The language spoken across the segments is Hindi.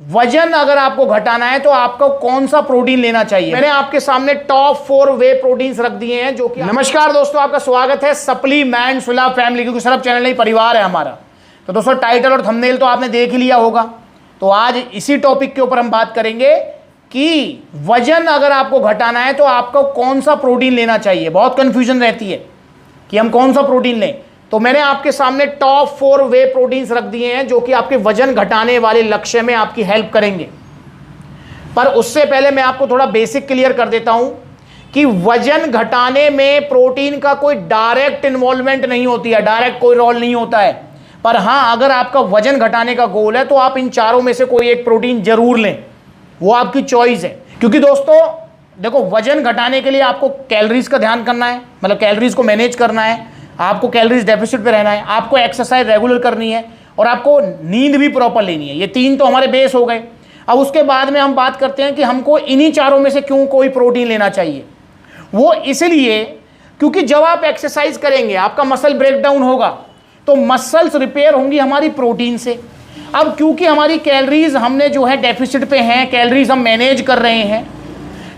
वजन अगर आपको घटाना है तो आपको कौन सा प्रोटीन लेना चाहिए। मैंने आपके सामने टॉप 4 वे प्रोटीन्स रख दिए हैं जो कि नमस्कार दोस्तों, आपका स्वागत है सप्लीमेंट्स विद फैमिली, क्योंकि सिर्फ चैनल नहीं परिवार है हमारा। तो दोस्तों टाइटल और थंबनेल तो आपने देख ही लिया होगा। तो आज इसी टॉपिक के ऊपर हम बात करेंगे कि वजन अगर आपको घटाना है तो आपको कौन सा प्रोटीन लेना चाहिए। बहुत कंफ्यूजन रहती है कि हम कौन सा प्रोटीन लें। तो मैंने आपके सामने टॉप 4 वे प्रोटीन्स रख दिए हैं जो कि आपके वजन घटाने वाले लक्ष्य में आपकी हेल्प करेंगे। पर उससे पहले मैं आपको थोड़ा बेसिक क्लियर कर देता हूं कि वजन घटाने में प्रोटीन का कोई डायरेक्ट इन्वॉल्वमेंट नहीं होती है, डायरेक्ट कोई रोल नहीं होता है। पर हाँ, अगर आपका वजन घटाने का गोल है तो आप इन चारों में से कोई एक प्रोटीन जरूर लें, वो आपकी चॉइस है। क्योंकि दोस्तों देखो, वजन घटाने के लिए आपको कैलोरीज का ध्यान करना है, मतलब कैलोरीज को मैनेज करना है, आपको कैलोरीज डेफिसिट पे रहना है, आपको एक्सरसाइज रेगुलर करनी है और आपको नींद भी प्रॉपर लेनी है। ये 3 तो हमारे बेस हो गए। अब उसके बाद में हम बात करते हैं कि हमको इन्हीं चारों में से क्यों कोई प्रोटीन लेना चाहिए। वो इसलिए क्योंकि जब आप एक्सरसाइज करेंगे आपका मसल ब्रेकडाउन होगा तो मसल्स रिपेयर होंगी हमारी प्रोटीन से। अब क्योंकि हमारी कैलोरीज हमने जो है डेफिसिट पे हैं, कैलोरीज हम मैनेज कर रहे हैं,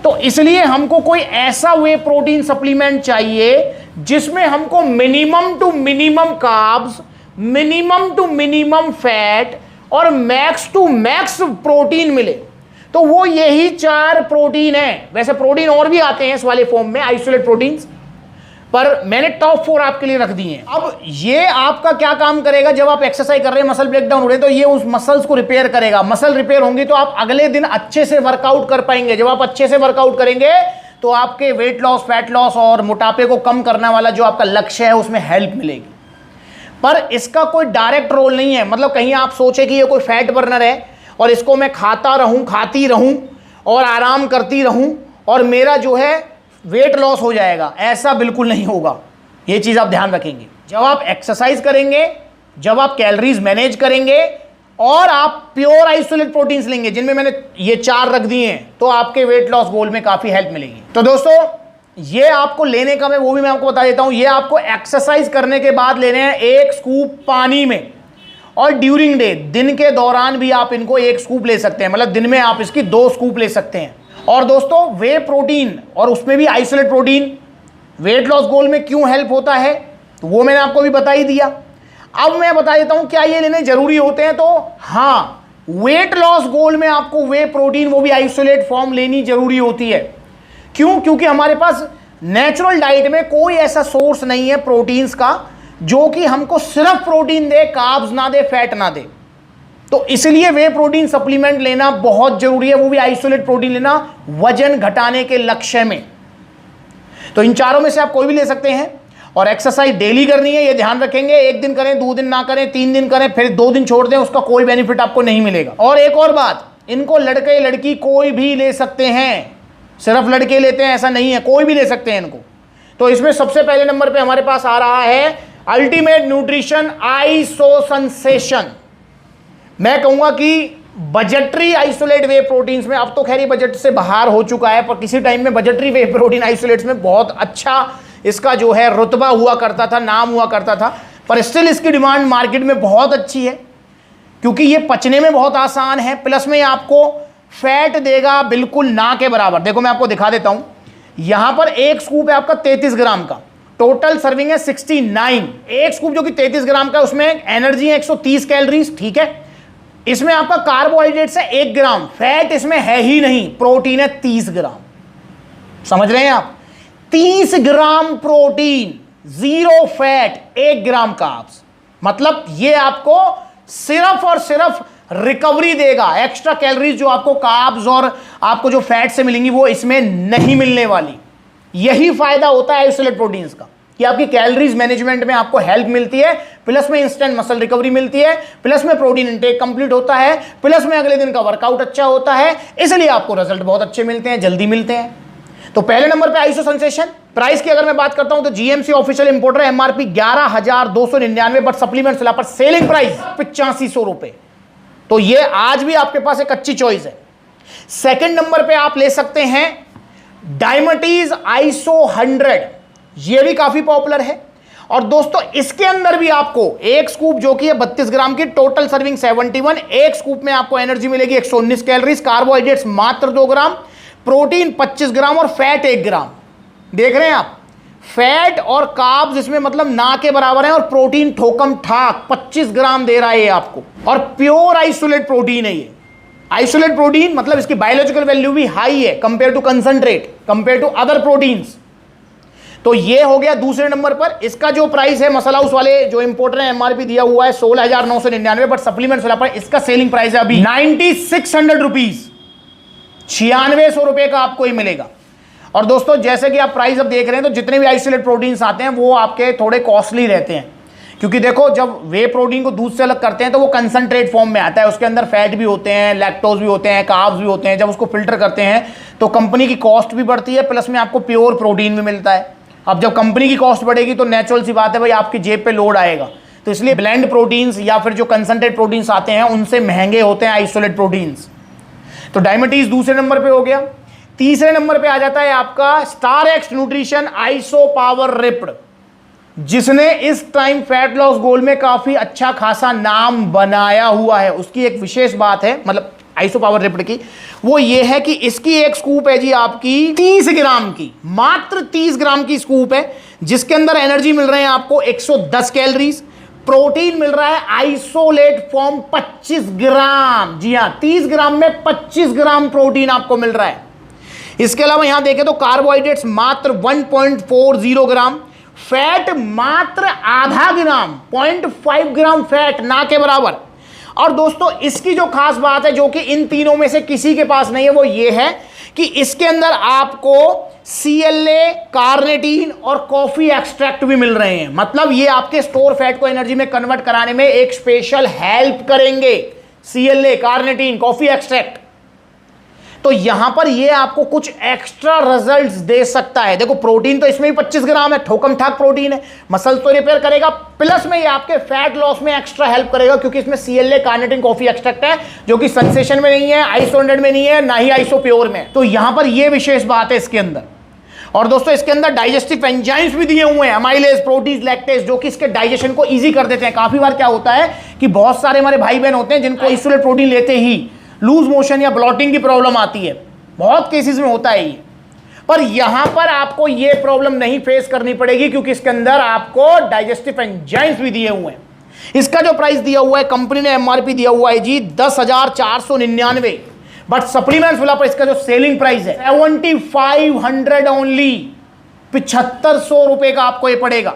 तो इसलिए हमको कोई ऐसा वे प्रोटीन सप्लीमेंट चाहिए जिसमें हमको minimum to minimum carbs, minimum to minimum fat और मैक्स टू मैक्स प्रोटीन मिले। तो वो यही 4 प्रोटीन है। वैसे प्रोटीन और भी आते हैं इस वाले फॉर्म में, आइसोलेट प्रोटीन्स, पर मैंने टॉप 4 आपके लिए रख दिए हैं। अब ये आपका क्या काम करेगा, जब आप एक्सरसाइज कर रहे हैं, मसल ब्रेकडाउन हो रहे हैं, तो ये उस मसल्स को रिपेयर करेगा। मसल रिपेयर होंगी तो आप अगले दिन अच्छे से वर्कआउट कर पाएंगे। जब आप अच्छे से वर्कआउट करेंगे तो आपके वेट लॉस, फैट लॉस और मोटापे को कम करने वाला जो आपका लक्ष्य है उसमें हेल्प मिलेगी। पर इसका कोई डायरेक्ट रोल नहीं है। मतलब कहीं आप सोचे कि ये कोई फैट बर्नर है और इसको मैं खाता रहूं, खाती रहूं और आराम करती रहूं और मेरा जो है वेट लॉस हो जाएगा, ऐसा बिल्कुल नहीं होगा। ये चीज आप ध्यान रखेंगे। जब आप एक्सरसाइज करेंगे, जब आप कैलोरीज मैनेज करेंगे और आप प्योर आइसोलेट प्रोटीन्स लेंगे, जिनमें मैंने ये 4 रख दिए हैं, तो आपके वेट लॉस गोल में काफी हेल्प मिलेगी। तो दोस्तों ये आपको लेने का वो भी मैं आपको बता देता हूं। ये आपको एक्सरसाइज करने के बाद लेने हैं 1 स्कूप पानी में, और ड्यूरिंग डे, दिन के दौरान भी आप इनको 1 स्कूप ले सकते हैं। मतलब दिन में आप इसकी 2 स्कूप ले सकते हैं। और दोस्तों वे प्रोटीन और उसमें भी आइसोलेट प्रोटीन वेट लॉस गोल में क्यों हेल्प होता है, तो वो मैंने आपको भी बता ही दिया। अब मैं बता देता हूं क्या ये लेने जरूरी होते हैं। तो हाँ, वेट लॉस गोल में आपको वे प्रोटीन, वो भी आइसोलेट फॉर्म लेनी जरूरी होती है। क्यों? क्योंकि हमारे पास नेचुरल डाइट में कोई ऐसा सोर्स नहीं है प्रोटीन्स का जो कि हमको सिर्फ प्रोटीन दे, कार्ब्स ना दे, फैट ना दे। तो इसलिए वे प्रोटीन सप्लीमेंट लेना बहुत जरूरी है, वो भी आइसोलेट प्रोटीन लेना वजन घटाने के लक्ष्य में। तो इन चारों में से आप कोई भी ले सकते हैं। और एक्सरसाइज डेली करनी है, ये ध्यान रखेंगे। 1 दिन करें, 2 दिन ना करें, 3 दिन करें, फिर 2 दिन छोड़ दें, उसका कोई बेनिफिट आपको नहीं मिलेगा। और एक और बात, इनको लड़के लड़की कोई भी ले सकते हैं, सिर्फ लड़के लेते हैं ऐसा नहीं है, कोई भी ले सकते हैं इनको। तो इसमें सबसे पहले नंबर पे हमारे पास आ रहा है अल्टीमेट न्यूट्रिशन आइसो सेंसेशन। मैं कहूंगा कि बजटरी आइसोलेट वे प्रोटीन्स में, अब तो खैर ये बजट से बाहर हो चुका है, पर किसी टाइम में बजटरी वे प्रोटीन आइसोलेट्स में बहुत अच्छा इसका जो है रुतबा हुआ करता था, नाम हुआ करता था। पर स्टिल इसकी डिमांड मार्केट में बहुत अच्छी है क्योंकि ये पचने में बहुत आसान है, प्लस में आपको फैट देगा बिल्कुल ना के बराबर। देखो मैं आपको दिखा देता हूं, यहां पर 1 स्कूप है आपका 33 ग्राम का, टोटल सर्विंग है 69। 1 स्कूप जो कि 33 ग्राम का, उसमें एनर्जी है 130 कैलोरीज, ठीक है। इसमें आपका कार्बोहाइड्रेट्स है 1 ग्राम, फैट इसमें है ही नहीं, प्रोटीन है 30 ग्राम। समझ रहे हैं आप? 30 ग्राम प्रोटीन, 0 फैट, 1 ग्राम कार्ब्स। मतलब ये आपको सिर्फ और सिर्फ रिकवरी देगा। एक्स्ट्रा कैलोरीज जो आपको कार्ब्स और आपको जो फैट से मिलेंगी वो इसमें नहीं मिलने वाली। यही फायदा होता है आइसोलेट प्रोटीन्स का कि आपकी कैलोरीज मैनेजमेंट में आपको हेल्प मिलती है, प्लस में इंस्टेंट मसल रिकवरी मिलती है, प्लस में प्रोटीन इंटेक कंप्लीट होता है, प्लस में अगले दिन का वर्कआउट अच्छा होता है। इसलिए आपको रिजल्ट बहुत अच्छे मिलते हैं, जल्दी मिलते हैं। तो पहले नंबर पे आइसो सेंसेशन। प्राइस की अगर मैं बात करता हूं तो GMC official importer MRP 11,299, but supplement sale पर सेलिंग प्राइस 8500 रुपए। तो ये आज भी आपके पास एक अच्छी चॉइस है। सेकंड नंबर पे आप ले सकते हैं डायमटीज आइसो 100, ये भी काफी पॉपुलर है और दोस्तों इसके अंदर भी आपको एक स्कूप जो कि है 32 ग्राम की, टोटल सर्विंग 71, एक स्कूप में आपको एनर्जी मिलेगी 119 कैलोरीज, कार्बोहाइड्रेट्स मात्र 2 ग्राम, प्रोटीन 25 ग्राम और फैट 1 ग्राम। देख रहे हैं आप, फैट और कार्ब्स इसमें मतलब ना के बराबर है, और प्रोटीन ठोकम ठाक 25 ग्राम दे रहा है ये आपको, और प्योर आइसोलेट प्रोटीन है ये। आइसोलेट प्रोटीन मतलब इसकी बायोलॉजिकल वैल्यू भी हाई है compare to concentrate, compare to other proteins. तो ये हो गया दूसरे नंबर पर। इसका जो प्राइस है मसाला हाउस वाले जो इंपोर्टर है, एमआरपी दिया हुआ है 16,999, बट सप्लीमेंट्स वाला पर इसका सेलिंग प्राइस है अभी 9,600 रुपीज, 9600 रुपए का आपको ही मिलेगा। और दोस्तों जैसे कि आप प्राइस अब देख रहे हैं, तो जितने भी आइसोलेट प्रोटीन्स आते हैं वो आपके थोड़े कॉस्टली रहते हैं, क्योंकि देखो जब वे प्रोटीन को दूध से अलग करते हैं तो वो कंसंट्रेट फॉर्म में आता है, उसके अंदर फैट भी होते हैं, लैक्टोज भी होते हैं, कार्ब्स भी होते हैं। जब उसको फिल्टर करते हैं तो कंपनी की कॉस्ट भी बढ़ती है, प्लस में आपको प्योर प्रोटीन भी मिलता है। अब जब कंपनी की कॉस्ट बढ़ेगी तो नेचुरल सी बात है भाई, आपकी जेब पे लोड आएगा। तो इसलिए ब्लेंड प्रोटीन्स या फिर जो कंसंट्रेट प्रोटीन्स आते हैं उनसे महंगे होते हैं आइसोलेट प्रोटीन्स। तो डायबिटीज दूसरे नंबर पे हो गया। तीसरे नंबर पे आ जाता है आपका star x nutrition iso power ripped, जिसने इस टाइम फैट लॉस गोल में काफी अच्छा खासा नाम बनाया हुआ है। उसकी एक विशेष बात है, मतलब आइसो पावर रिप्ड की, वो ये है कि इसकी एक स्कूप है जी आपकी 30 ग्राम की, मात्र 30 ग्राम की स्कूप है, जिसके अंदर एनर्जी मिल रहे हैं आपको 110 कैलोरीज, प्रोटीन मिल रहा है आइसोलेट फॉर्म 25 ग्राम। जी हां, 30 ग्राम में 25 ग्राम प्रोटीन आपको मिल रहा है। इसके अलावा यहां देखें तो कार्बोहाइड्रेट्स मात्र 1.40 ग्राम, फैट मात्र आधा ग्राम, 0.5 ग्राम फैट, ना के बराबर। और दोस्तों इसकी जो खास बात है, जो कि इन तीनों में से किसी के पास नहीं है, वो ये है कि इसके अंदर आपको CLA, कार्निटीन और कॉफी एक्सट्रैक्ट भी मिल रहे हैं। मतलब ये आपके स्टोर फैट को एनर्जी में कन्वर्ट कराने में एक स्पेशल हेल्प करेंगे, CLA, कार्निटीन, कॉफी एक्सट्रैक्ट। तो यहां पर ये आपको कुछ एक्स्ट्रा रिजल्ट्स दे सकता है। देखो प्रोटीन तो इसमें भी 25 ग्राम है, ठोकम ठाक प्रोटीन है, मसल तो रिपेयर करेगा, प्लस में ये आपके फैट लॉस में एक्स्ट्रा हेल्प करेगा, क्योंकि इसमें CLA, कार्निटीन, कॉफी एक्सट्रैक्ट है, जो कि सेंसेशन में नहीं है, आइसो 100 में नहीं है, ना ही आइसो प्योर में। तो यहां पर ये विशेष बात है इसके अंदर। और दोस्तों इसके अंदर डाइजेस्टिव एंजाइम्स भी दिए हुए हैं, अमाइलेज, प्रोटीज, लैक्टेज, जो कि इसके डाइजेशन को ईजी कर देते हैं। काफी बार क्या होता है कि बहुत सारे हमारे भाई बहन होते हैं जिनको आइसोलेट प्रोटीन लेते ही लूज मोशन या ब्लॉटिंग की प्रॉब्लम आती है, बहुत केसेस में होता है ये। पर यहां पर आपको ये प्रॉब्लम नहीं फेस करनी पड़ेगी, क्योंकि इसके अंदर आपको डाइजेस्टिव एंजाइम्स भी दिए हुए हैं। इसका जो प्राइस दिया हुआ है, कंपनी ने एमआरपी दिया हुआ है जी 10,499, बट सप्लीमेंट्स वाला पर इसका जो सेलिंग प्राइस है 7,500 ओनली, 7,500 रुपए का आपको ये पड़ेगा।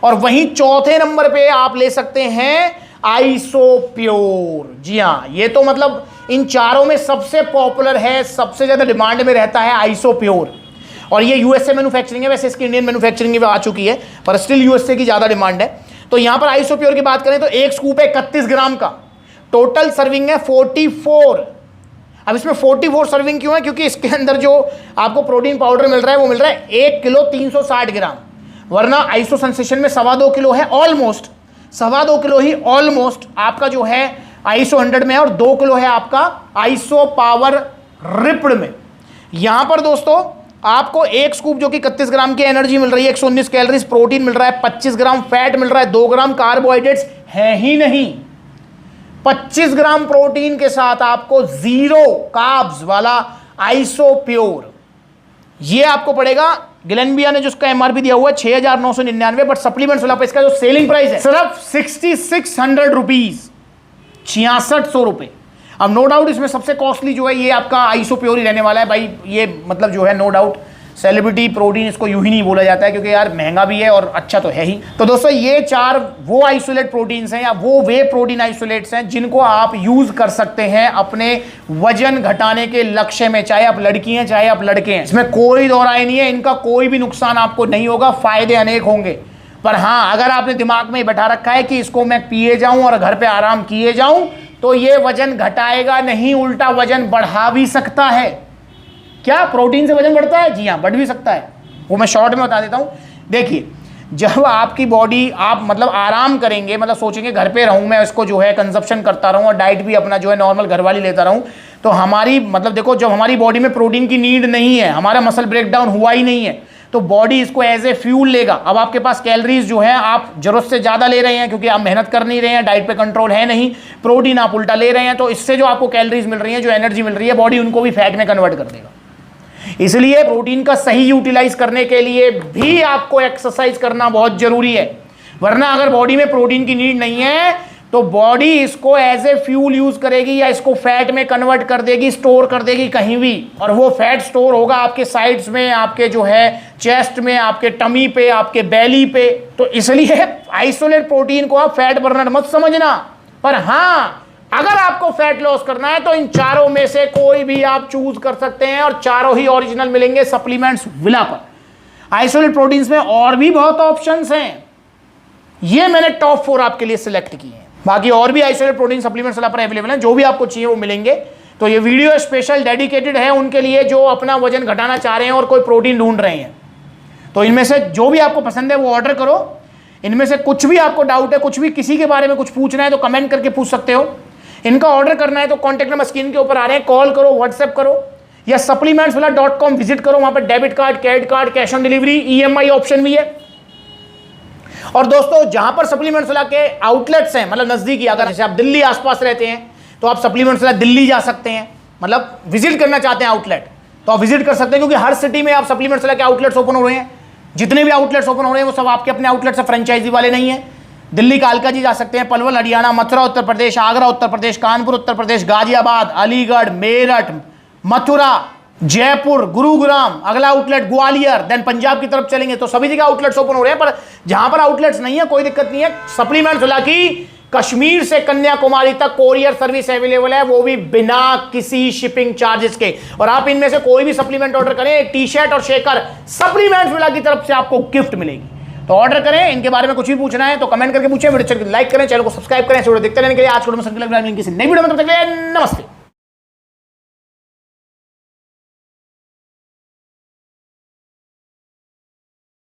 और वहीं चौथे नंबर पे आप ले सकते हैं आइसो प्योर। जी हाँ, ये तो मतलब इन चारों में सबसे पॉपुलर है, सबसे ज्यादा डिमांड में रहता है आइसो प्योर। और ये यूएसए मैन्युफैक्चरिंग है, वैसे इसकी इंडियन मैन्युफैक्चरिंग भी आ चुकी है, पर स्टिल यूएसए की ज्यादा डिमांड है। तो यहां पर आइसो प्योर की बात करें तो एक स्कूप है 31 ग्राम का, टोटल सर्विंग है 44। अब इसमें 44 सर्विंग क्यों है? क्योंकि इसके अंदर जो आपको प्रोटीन पाउडर मिल रहा है वो मिल रहा है 1 किलो 360 ग्राम, वरना आइसो सेंसेशन में 2.25 किलो है, ऑलमोस्ट 2.25 किलो ही ऑलमोस्ट आपका जो है आइसो 100 में है, और 2 किलो है आपका आइसो पावर रिप्ड में। यहां पर दोस्तों आपको एक स्कूप जो कि 31 ग्राम की एनर्जी मिल रही है, 119 कैलोरीज, प्रोटीन मिल रहा है 25 ग्राम, फैट मिल रहा है 2 ग्राम, कार्बोहाइड्रेट्स है ही नहीं। 25 ग्राम प्रोटीन के साथ आपको 0 कार्ब्स वाला आइसो प्योर, ये आपको पड़ेगा। गिलेनबिया ने जिसका एमआरपी दिया हुआ है 6,999, बट सप्लीमेंट्स वाला इसका जो सेलिंग प्राइस है सिर्फ 6,600 रुपीज, 6,600 रुपए। अब नो डाउट इसमें सबसे कॉस्टली जो है ये आपका आइसो प्योर ही रहने वाला है भाई। ये मतलब जो है नो डाउट सेलिब्रिटी प्रोटीन इसको यूं ही नहीं बोला जाता है, क्योंकि यार महंगा भी है और अच्छा तो है ही। तो दोस्तों ये 4 वो आइसोलेट प्रोटीन्स हैं या वो वे प्रोटीन आइसोलेट्स हैं जिनको आप यूज कर सकते हैं अपने वजन घटाने के लक्ष्य में, चाहे आप लड़की हैं चाहे आप लड़के हैं। इसमें कोई दो राय नहीं है, इनका कोई भी नुकसान आपको नहीं होगा, फायदे अनेक होंगे। पर हाँ, अगर आपने दिमाग में बैठा रखा है कि इसको मैं पिए जाऊं और घर पे आराम किए जाऊं, तो ये वजन घटाएगा नहीं, उल्टा वजन बढ़ा भी सकता है। क्या प्रोटीन से वजन बढ़ता है? जी हाँ, बढ़ भी सकता है, वो मैं शॉर्ट में बता देता हूँ। देखिए, जब आपकी बॉडी आप मतलब आराम करेंगे, मतलब सोचेंगे घर पे रहूँ मैं, इसको जो है कंजप्शन करता रहूँ और डाइट भी अपना जो है नॉर्मल घर वाली लेता रहूँ, तो हमारी मतलब देखो, जब हमारी बॉडी में प्रोटीन की नीड नहीं है, हमारा मसल ब्रेकडाउन हुआ ही नहीं है, तो बॉडी इसको एज ए फ्यूल लेगा। अब आपके पास कैलोरीज जो है आप जरूरत से ज़्यादा ले रहे हैं क्योंकि आप मेहनत कर नहीं रहे हैं, डाइट पे कंट्रोल है नहीं, प्रोटीन आप उल्टा ले रहे हैं, तो इससे जो आपको कैलोरीज मिल रही है, जो एनर्जी मिल रही है, बॉडी उनको भी फैट में कन्वर्ट कर देगा। इसलिए प्रोटीन का सही यूटिलाइज करने के लिए भी आपको एक्सरसाइज करना बहुत जरूरी है, वरना अगर बॉडी में प्रोटीन की नीड नहीं है तो बॉडी इसको एज ए फ्यूल यूज करेगी या इसको फैट में कन्वर्ट कर देगी, स्टोर कर देगी कहीं भी, और वो फैट स्टोर होगा आपके साइड्स में, आपके जो है चेस्ट में, आपके टमी पे, आपके बेली पे। तो इसलिए आइसोलेट प्रोटीन को आप फैट बर्नर मत समझना, पर हाँ अगर आपको फैट लॉस करना है तो इन चारों में से कोई भी आप चूज कर सकते हैं, और चारों ही ओरिजिनल मिलेंगे सप्लीमेंट्स विला पर। आइसोलेट प्रोटीन्स में और भी बहुत ऑप्शंस हैं, ये मैंने टॉप 4 आपके लिए सिलेक्ट किए हैं, बाकी और भी आइसोलेट प्रोटीन सप्लीमेंट्स विला पर अवेलेबल हैं, जो भी आपको चाहिए वो मिलेंगे। तो ये वीडियो स्पेशल डेडिकेटेड है उनके लिए जो अपना वजन घटाना चाह रहे हैं और कोई प्रोटीन ढूंढ रहे हैं। तो इनमें से जो भी आपको पसंद है वो ऑर्डर करो। इनमें से कुछ भी आपको डाउट है, कुछ भी किसी के बारे में कुछ पूछना है तो कमेंट करके पूछ सकते हो। इनका ऑर्डर करना है तो कॉन्टैक्ट नंबर स्क्रीन के ऊपर आ रहे हैं, कॉल करो, व्हाट्सएप करो या supplementswala.com विजिट करो। वहां पर debit card, credit card, cash on delivery, EMI option भी है। और दोस्तों जहां पर सप्लीमेंट्स विला के आउटलेट्स हैं, मतलब नजदीकी, अगर जैसे आप दिल्ली आसपास रहते हैं तो आप सप्लीमेंट्स विला दिल्ली जा सकते हैं, मतलब विजिट करना चाहते हैं आउटलेट तो आप विजिट कर सकते हैं, क्योंकि हर सिटी में आप सप्लीमेंट्स विला के आउटलेट्स ओपन हो रहे हैं। जितने भी आउटलेट्स ओपन हो रहे हैं वो सब आपके अपने आउटलेट से, फ्रेंचाइजी वाले नहीं है। दिल्ली कालका जी जा सकते हैं, पलवल हरियाणा, मथुरा उत्तर प्रदेश, आगरा उत्तर प्रदेश, कानपुर उत्तर प्रदेश, गाजियाबाद, अलीगढ़, मेरठ, मथुरा, जयपुर, गुरुग्राम, अगला आउटलेट ग्वालियर, देन पंजाब की तरफ चलेंगे तो सभी जगह आउटलेट्स ओपन हो रहे हैं। पर जहां पर आउटलेट्स नहीं है कोई दिक्कत नहीं है, सप्लीमेंट्स विला की कश्मीर से कन्याकुमारी तक कोरियर सर्विस अवेलेबल है, वो भी बिना किसी शिपिंग चार्जेस के। और आप इनमें से कोई भी सप्लीमेंट ऑर्डर करें, एक टी शर्ट और शेकर सप्लीमेंट्स विला की तरफ से आपको गिफ्ट मिलेगी। तो ऑर्डर करें। इनके बारे में कुछ भी पूछना है तो कमेंट करके पूछें, वीडियो लाइक करें, चैनल को सब्सक्राइब करें, वीडियो देखते रहने के लिए। आज को नई वीडियो में तब तक के लिए नमस्ते।